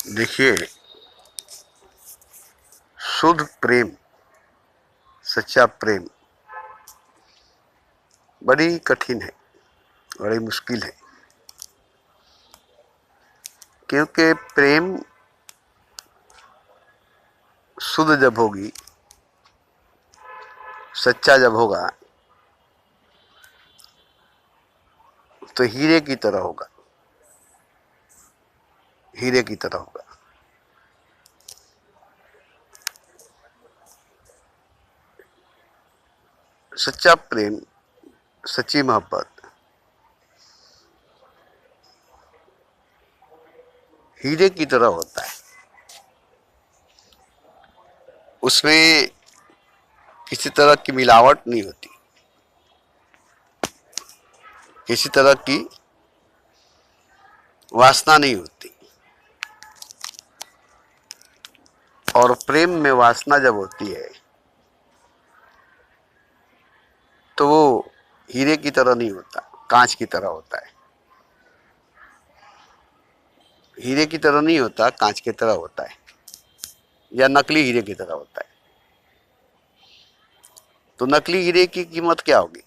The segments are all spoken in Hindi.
देखिए, शुद्ध प्रेम, सच्चा प्रेम बड़ी कठिन है, बड़ी मुश्किल है। क्योंकि प्रेम शुद्ध जब होगी, सच्चा जब होगा, तो हीरे की तरह होगा, हीरे की तरह होगा। सच्चा प्रेम, सच्ची मोहब्बत हीरे की तरह होता है। उसमें किसी तरह की मिलावट नहीं होती, किसी तरह की वासना नहीं होती। और प्रेम में वासना जब होती है तो वो हीरे की तरह नहीं होता, कांच की तरह होता है। हीरे की तरह नहीं होता, कांच की तरह होता है, या नकली हीरे की तरह होता है। तो नकली हीरे की कीमत क्या होगी?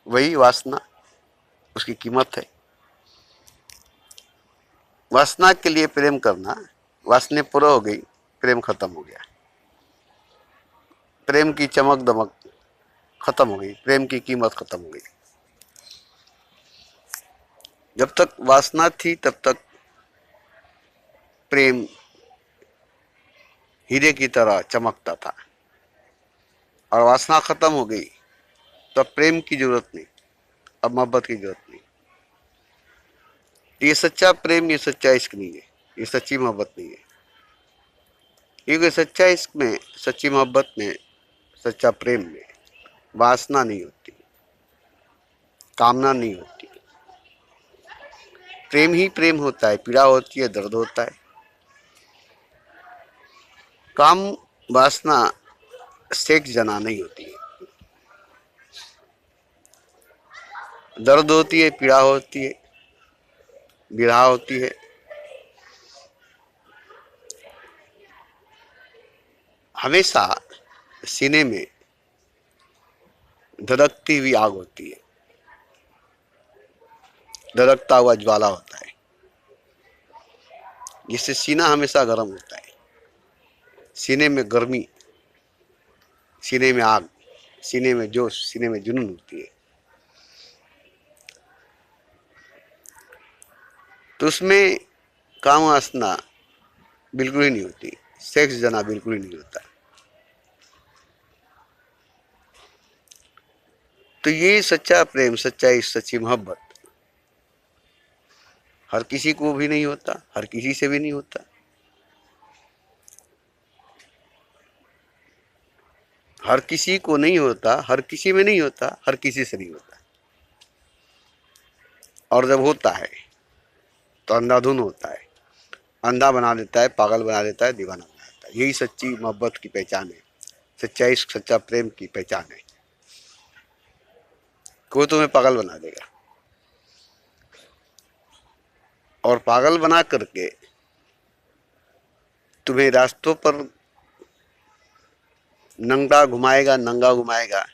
वही वासना, उसकी कीमत है। वासना के लिए प्रेम करना, वासना पूरा हो गई, प्रेम खत्म हो गया। प्रेम की चमक दमक खत्म हो गई, प्रेम की कीमत खत्म हो गई। जब तक वासना थी तब तक प्रेम हीरे की तरह चमकता था, और वासना खत्म हो गई तब प्रेम की जरूरत नहीं, अब मोहब्बत की जरूरत नहीं। ये सच्चा प्रेम, ये सच्चा इश्क नहीं है, ये सच्ची मोहब्बत नहीं है। क्योंकि सच्चा इश्क में, सच्ची मोहब्बत में, सच्चा प्रेम में वासना नहीं होती, कामना नहीं होती। प्रेम ही प्रेम होता है, पीड़ा होती है, दर्द होता है। काम, वासना सेक्स जना नहीं होती है। दर्द होती है, पीड़ा होती है, विरह होती है। हमेशा सीने में धड़कती हुई आग होती है, धड़कता हुआ ज्वाला होता है, जिससे सीना हमेशा गर्म होता है। सीने में गर्मी, सीने में आग, सीने में जोश, सीने में जुनून होती है। तो उसमें काम वासना बिल्कुल ही नहीं होती, सेक्स जना बिल्कुल ही नहीं होता। तो ये सच्चा प्रेम, सच्चाई, सच्ची मोहब्बत हर किसी को भी नहीं होता, हर किसी से भी नहीं होता। हर किसी को नहीं होता, हर किसी में नहीं होता, हर किसी से नहीं होता। और जब होता है तो अंधाधुन होता है, अंधा बना देता है, पागल बना देता है, दीवाना बना देता है। यही सच्ची मोहब्बत की पहचान है, सच्चा इश्क, सच्चा प्रेम की पहचान है। कोई तुम्हें पागल बना देगा, और पागल बना करके तुम्हें रास्तों पर नंगा घुमाएगा, नंगा घुमाएगा,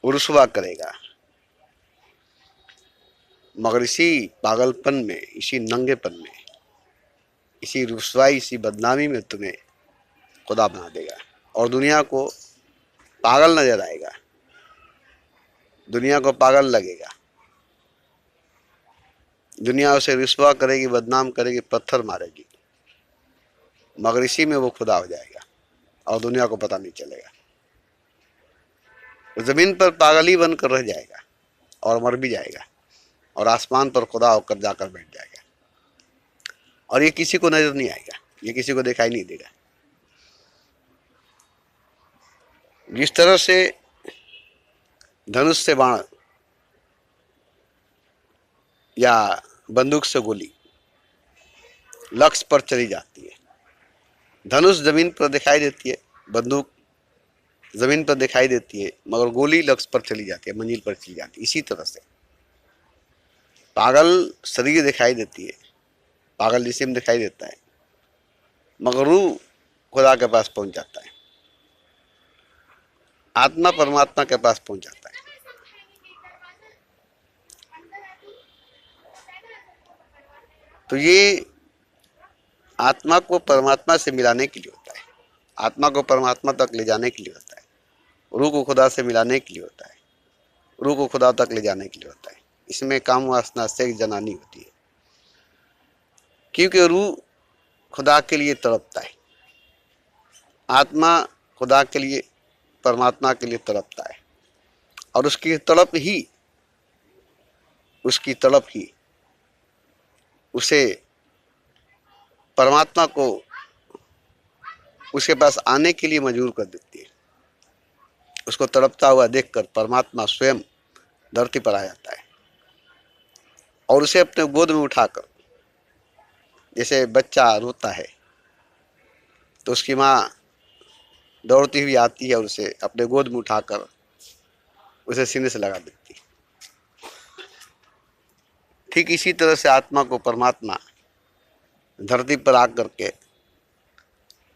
रुसवा करेगा। मगर इसी पागलपन में, इसी नंगेपन में, इसी रुसवाई, इसी बदनामी में तुम्हें खुदा बना देगा, और दुनिया को पागल नजर आएगा, दुनिया को पागल लगेगा। दुनिया उसे रुसवा करेगी, बदनाम करेगी, पत्थर मारेगी, मगर इसी में वो खुदा हो जाएगा, और दुनिया को पता नहीं चलेगा। जमीन पर पागल ही बनकर रह जाएगा, और मर भी जाएगा, और आसमान पर खुदा होकर जाकर बैठ जाएगा। और ये किसी को नजर नहीं आएगा, ये किसी को दिखाई नहीं देगा। जिस तरह से धनुष से बाण या बंदूक से गोली लक्ष्य पर चली जाती है, धनुष जमीन पर दिखाई देती है, बंदूक जमीन पर दिखाई देती है, मगर गोली लक्ष्य पर चली जाती है, मंजिल पर चली जाती है। इसी तरह से पागल शरीर दिखाई देती है, पागल जिस्म दिखाई देता है, मगर रूह खुदा के पास पहुंच जाता है, आत्मा परमात्मा के पास पहुंच जाता है। तो ये आत्मा को परमात्मा से मिलाने के लिए होता है, आत्मा को परमात्मा तक ले जाने के लिए होता है, रूह को खुदा से मिलाने के लिए होता है, रूह को खुदा तक ले जाने के लिए होता है। इसमें काम वासना से जना नहीं होती है, क्योंकि रूह खुदा के लिए तड़पता है, आत्मा खुदा के लिए परमात्मा के लिए तड़पता है, और उसकी तड़प ही उसे परमात्मा को उसके पास आने के लिए मजबूर कर देती है। उसको तड़पता हुआ देखकर परमात्मा स्वयं धरती पर आ जाता है और उसे अपने गोद में उठाकर, जैसे बच्चा रोता है तो उसकी माँ दौड़ती हुई आती है और उसे अपने गोद में उठाकर उसे सीने से लगा देती है। ठीक इसी तरह से आत्मा को परमात्मा धरती पर आकर के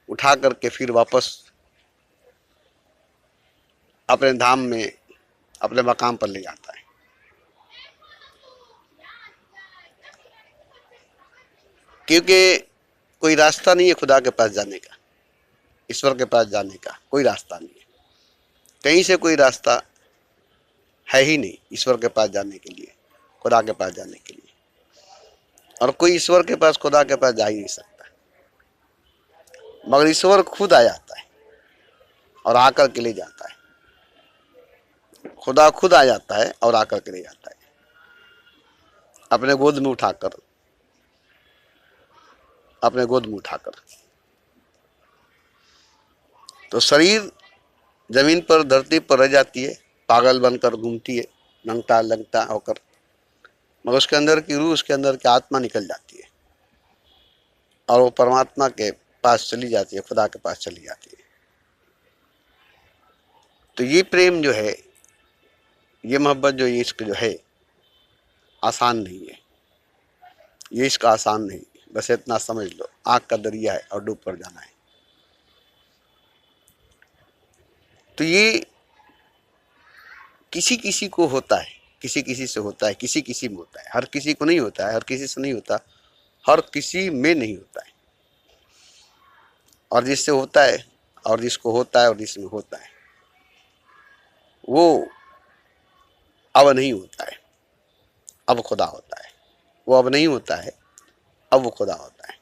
उठा करके फिर वापस अपने धाम में, अपने मकाम पर ले जाता है। क्योंकि कोई रास्ता नहीं है खुदा के पास जाने का, ईश्वर के पास जाने का कोई रास्ता नहीं है, कहीं से कोई रास्ता है ही नहीं ईश्वर के पास जाने के लिए, खुदा के पास जाने के लिए। और कोई ईश्वर के पास, खुदा के पास जा ही नहीं सकता, मगर ईश्वर खुद आ जाता है और आकर के ले जाता है। खुदा खुद आ जाता है और आकर के ले जाता है, अपने गोद में उठाकर, अपने गोद में उठाकर। तो शरीर जमीन पर, धरती पर रह जाती है, पागल बनकर घूमती है, नंगटा लंगटा होकर, मगर उसके अंदर की रूह, उसके अंदर की आत्मा निकल जाती है और वो परमात्मा के पास चली जाती है, खुदा के पास चली जाती है। तो ये प्रेम जो है, ये मोहब्बत जो, ये इश्क जो है, आसान नहीं है। ये इश्क आसान नहीं, बस इतना समझ लो, आग का दरिया है और डूब कर जाना है। तो ये किसी किसी को होता है, किसी किसी से होता है, किसी किसी में होता है, हर किसी को नहीं होता है, हर किसी से नहीं होता, हर किसी में नहीं होता है। और जिससे होता है और जिसको होता है और जिसमें होता है, वो अब नहीं होता है, अब खुदा होता है। वो अब नहीं होता है, अब वो खुदा होता है।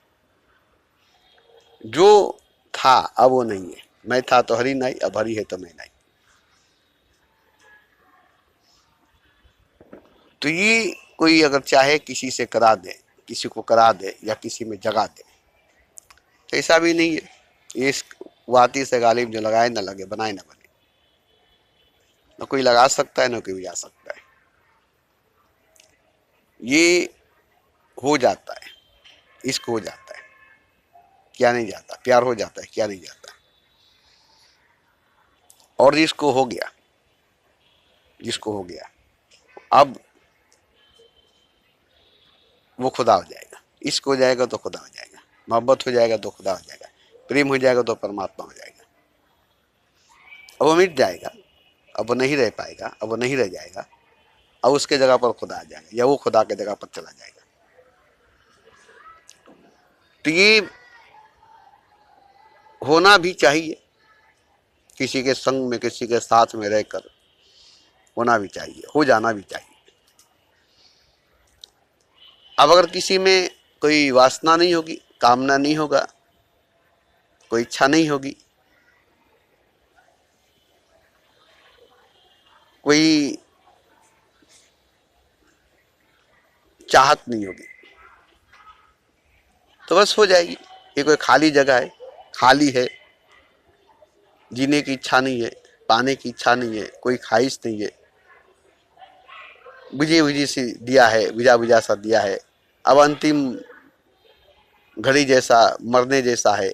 जो था अब वो नहीं है, मैं था तो हरी नहीं, अब हरी है तो मैं नहीं। तो ये कोई अगर चाहे किसी से करा दे, किसी को करा दे या किसी में जगा दे, तो ऐसा भी नहीं है। ये वाती से गालिब जो लगाए ना लगे, बनाए ना बने। न कोई लगा सकता है, न कोई जा सकता है। ये हो जाता है, इश्क हो जाता है, क्या नहीं जाता, प्यार हो जाता है, क्या नहीं जाता। और जिसको हो गया, जिसको हो गया, अब वो खुदा हो जाएगा। इश्क हो जाएगा तो खुदा हो जाएगा, मोहब्बत हो जाएगा तो खुदा हो जाएगा, प्रेम हो जाएगा तो परमात्मा हो जाएगा। अब वो मिट जाएगा, अब वो नहीं रह पाएगा, अब वो नहीं रह जाएगा, अब उसके जगह पर खुदा आ जाएगा या वो खुदा के जगह पर चला जाएगा। तो ये होना भी चाहिए, किसी के संग में, किसी के साथ में रहकर होना भी चाहिए, हो जाना भी चाहिए। अब अगर किसी में कोई वासना नहीं होगी, कामना नहीं होगा, कोई इच्छा नहीं होगी, कोई चाहत नहीं होगी, तो बस हो जाएगी। ये कोई खाली जगह है, खाली है, जीने की इच्छा नहीं है, पाने की इच्छा नहीं है, कोई ख्वाहिश नहीं है, बुझी बुझी सी दिया है, बुझा बुझा सा दिया है, अब अंतिम घड़ी जैसा, मरने जैसा है,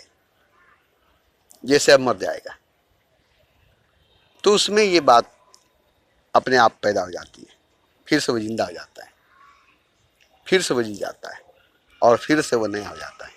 जैसे अब मर जाएगा। तो उसमें ये बात अपने आप पैदा हो जाती है, फिर से वो जिंदा हो जाता है, फिर से वो जी जाता है और फिर से वो नया हो जाता है।